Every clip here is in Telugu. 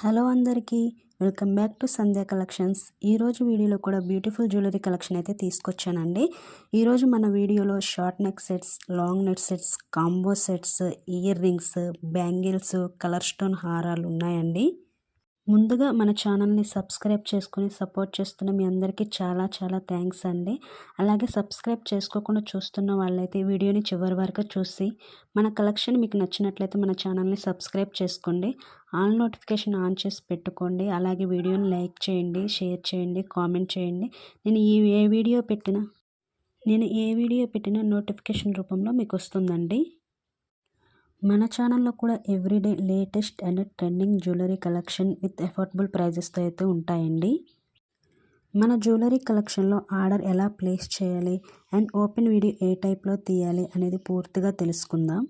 హలో అందరికీ welcome back to Sandhya collections. ఈరోజు వీడియోలో కూడా బ్యూటిఫుల్ జ్యువెలరీ కలెక్షన్ అయితే తీసుకొచ్చానండి. ఈరోజు మన వీడియోలో short neck sets, long neck sets, combo sets, ear rings, bangles, colour stone హారాలు ఉన్నాయండి. ముందుగా మన ఛానల్ని సబ్స్క్రైబ్ చేసుకుని సపోర్ట్ చేస్తున్న మీ అందరికీ చాలా చాలా థ్యాంక్స్ అండి. అలాగే సబ్స్క్రైబ్ చేసుకోకుండా చూస్తున్న వాళ్ళైతే వీడియోని చివరి వరకు చూసి మన కలెక్షన్ మీకు నచ్చినట్లయితే మన ఛానల్ని సబ్స్క్రైబ్ చేసుకోండి. ఆల్ నోటిఫికేషన్ ఆన్ చేసి పెట్టుకోండి. అలాగే వీడియోని లైక్ చేయండి, షేర్ చేయండి, కామెంట్ చేయండి. నేను ఏ వీడియో పెట్టినా నోటిఫికేషన్ రూపంలో మీకు వస్తుందండి. మన ఛానల్లో కూడా everyday latest and trending jewellery collection with affordable ప్రైజెస్తో అయితే ఉంటాయండి. మన జ్యువెలరీ కలెక్షన్లో ఆర్డర్ ఎలా ప్లేస్ చేయాలి అండ్ ఓపెన్ వీడియో ఏ టైప్లో తీయాలి అనేది పూర్తిగా తెలుసుకుందాం.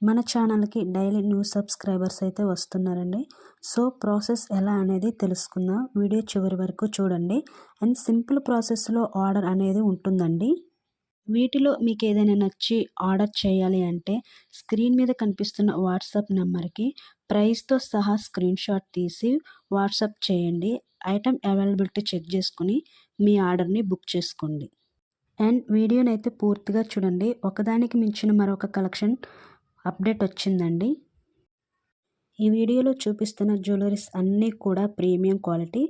మన ఛానల్కి డైలీ న్యూ సబ్స్క్రైబర్స్ అయితే వస్తున్నారండి. సో ప్రాసెస్ ఎలా అనేది తెలుసుకుందాం. వీడియో చివరి వరకు చూడండి. అండ్ సింపుల్ ప్రాసెస్లో ఆర్డర్ అనేది ఉంటుందండి. వీటిలో మీకు ఏదైనా నచ్చి ఆర్డర్ చేయాలి అంటే స్క్రీన్ మీద కనిపిస్తున్న వాట్సాప్ నెంబర్కి ప్రైస్తో సహా స్క్రీన్ షాట్ తీసి వాట్సాప్ చేయండి. ఐటమ్ అవైలబిలిటీ చెక్ చేసుకుని మీ ఆర్డర్ని బుక్ చేసుకోండి. అండ్ వీడియోని అయితే పూర్తిగా చూడండి. ఒకదానికి మించిన మరొక కలెక్షన్ అప్డేట్ వచ్చిందండి. ఈ వీడియోలో చూపిస్తున్న జ్యువెలరీస్ అన్నీ కూడా premium quality,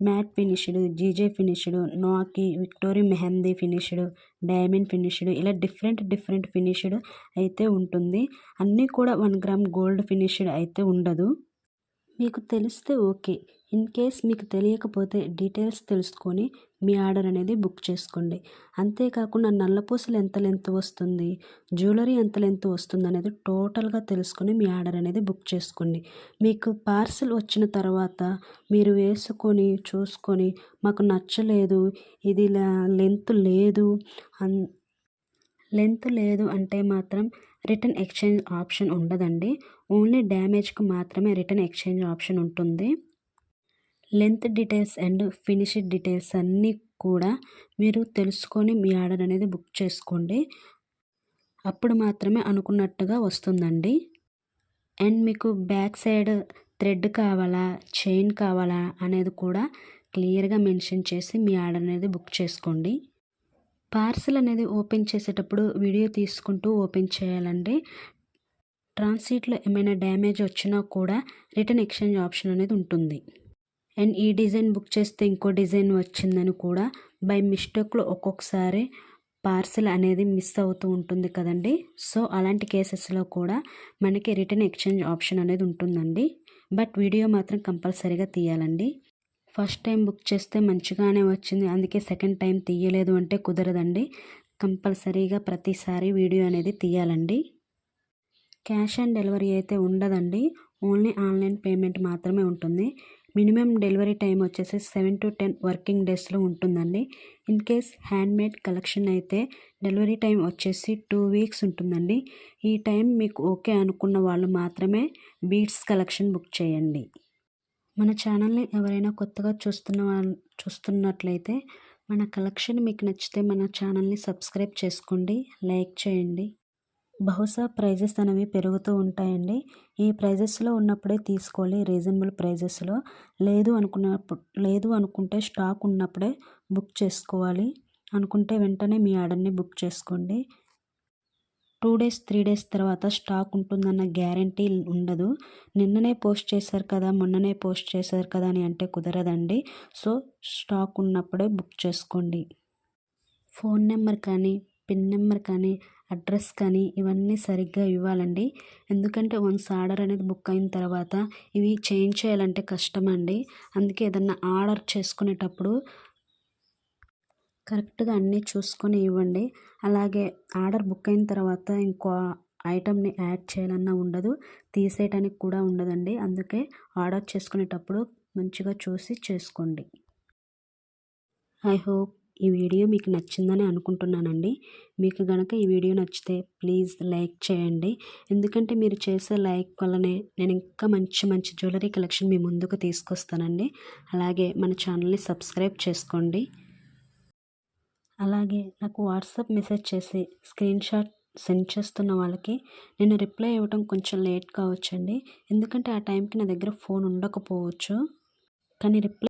matte finished, GJ finished, నాకి, victory mehndi finished, diamond finished, ఇలా డిఫరెంట్ ఫినిష్డ్ అయితే ఉంటుంది. అన్నీ కూడా 1 గ్రామ్ గోల్డ్ ఫినిష్డ్ అయితే ఉండదు. మీకు తెలిస్తే ఓకే. ఇన్ కేస్ మీకు తెలియకపోతే డీటెయిల్స్ తెలుసుకొని మీ ఆర్డర్ అనేది బుక్ చేసుకోండి. అంతేకాకుండా నల్లపూసలు ఎంత లెంత్ వస్తుంది, జ్యువెలరీ ఎంత లెంత్ వస్తుంది అనేది టోటల్గా తెలుసుకొని మీ ఆర్డర్ అనేది బుక్ చేసుకోండి. మీకు పార్సిల్ వచ్చిన తర్వాత మీరు వేసుకొని చూసుకొని మాకు నచ్చలేదు, ఇది లెంత్ లేదు అంటే మాత్రం రిటర్న్ ఎక్స్చేంజ్ ఆప్షన్ ఉండదండి. ఓన్లీ డ్యామేజ్కి మాత్రమే రిటర్న్ ఎక్స్చేంజ్ ఆప్షన్ ఉంటుంది. Length details and finishing details అన్నీ కూడా మీరు తెలుసుకొని మీ ఆర్డర్ అనేది బుక్ చేసుకోండి. అప్పుడు మాత్రమే అనుకున్నట్టుగా వస్తుందండి. అండ్ మీకు బ్యాక్ సైడ్ థ్రెడ్ కావాలా, చైన్ కావాలా అనేది కూడా క్లియర్గా మెన్షన్ చేసి మీ ఆర్డర్ అనేది బుక్ చేసుకోండి. పార్సిల్ అనేది ఓపెన్ చేసేటప్పుడు వీడియో తీసుకుంటూ ఓపెన్ చేయాలండి. ట్రాన్సిట్లో ఏమైనా డ్యామేజ్ వచ్చినా కూడా రిటర్న్ ఎక్స్చేంజ్ ఆప్షన్ అనేది ఉంటుంది. అండ్ ఈ డిజైన్ బుక్ చేస్తే ఇంకో డిజైన్ వచ్చిందని కూడా బై మిస్టేక్లో ఒక్కొక్కసారి పార్సిల్ అనేది మిస్ అవుతూ ఉంటుంది కదండి. సో అలాంటి కేసెస్లో కూడా మనకి రిటర్న్ ఎక్స్చేంజ్ ఆప్షన్ అనేది ఉంటుందండి. బట్ వీడియో మాత్రం కంపల్సరీగా తీయాలండి. ఫస్ట్ టైం బుక్ చేస్తే మంచిగానే వచ్చింది, అందుకే సెకండ్ టైం తీయలేదు అంటే కుదరదండి. కంపల్సరీగా ప్రతిసారి వీడియో అనేది తీయాలండి. క్యాష్ ఆన్ డెలివరీ అయితే ఉండదండి. ఓన్లీ ఆన్లైన్ పేమెంట్ మాత్రమే ఉంటుంది. మినిమం డెలివరీ టైం వచ్చేసి 7 to 10 వర్కింగ్ డేస్లో ఉంటుందండి. ఇన్ కేస్ హ్యాండ్మేడ్ కలెక్షన్ అయితే డెలివరీ టైం వచ్చేసి 2 weeks ఉంటుందండి. ఈ టైం మీకు ఓకే అనుకున్న వాళ్ళు మాత్రమే బీడ్స్ కలెక్షన్ బుక్ చేయండి. మన ఛానల్ని ఎవరైనా కొత్తగా చూస్తున్నట్లయితే మన కలెక్షన్ మీకు నచ్చితే మన ఛానల్ని సబ్స్క్రైబ్ చేసుకోండి, లైక్ చేయండి. బహుశా ప్రైజెస్ అనేవి పెరుగుతూ ఉంటాయండి. ఈ ప్రైజెస్లో ఉన్నప్పుడే తీసుకోవాలి, రీజనబుల్ ప్రైజెస్లో. లేదు అనుకుంటే స్టాక్ ఉన్నప్పుడే బుక్ చేసుకోవాలి. అనుకుంటే వెంటనే మీ ఆర్డర్ని బుక్ చేసుకోండి. 2 days 3 days తర్వాత స్టాక్ ఉంటుందన్న గ్యారంటీ ఉండదు. నిన్ననే పోస్ట్ చేశారు కదా, మొన్ననే పోస్ట్ చేశారు కదా అని అంటే కుదరదండి. సో స్టాక్ ఉన్నప్పుడే బుక్ చేసుకోండి. ఫోన్ నెంబర్ కానీ, పిన్ నెంబర్ కానీ, అడ్రస్ కానీ ఇవన్నీ సరిగ్గా ఇవ్వాలండి. ఎందుకంటే వన్స్ ఆర్డర్ అనేది బుక్ అయిన తర్వాత ఇవి చేంజ్ చేయాలంటే కష్టమండి. అందుకే ఏదన్నా ఆర్డర్ చేసుకునేటప్పుడు కరెక్ట్గా అన్నీ చూసుకొని ఇవ్వండి. అలాగే ఆర్డర్ బుక్ అయిన తర్వాత ఇంకో ఐటమ్ని యాడ్ చేయాలన్నా ఉండదు, తీసేయడానికి కూడా ఉండదండి. అందుకే ఆర్డర్ చేసుకునేటప్పుడు మంచిగా చూసి చేసుకోండి. ఐ హోప్ ఈ వీడియో మీకు నచ్చిందని అనుకుంటున్నానండి. మీకు గనక ఈ వీడియో నచ్చితే ప్లీజ్ లైక్ చేయండి. ఎందుకంటే మీరు చేసే లైక్ వల్లనే నేను ఇంకా మంచి జ్యువెలరీ కలెక్షన్ మీ ముందుకు తీసుకొస్తానండి. అలాగే మన ఛానల్ని సబ్స్క్రైబ్ చేసుకోండి. అలాగే నాకు వాట్సాప్ మెసేజ్ చేసి సెండ్ చేస్తున్న వాళ్ళకి నేను రిప్లై ఇవ్వటం కొంచెం లేట్ కావచ్చండి. ఎందుకంటే ఆ టైంకి నా దగ్గర ఫోన్ ఉండకపోవచ్చు. కానీ రిప్లై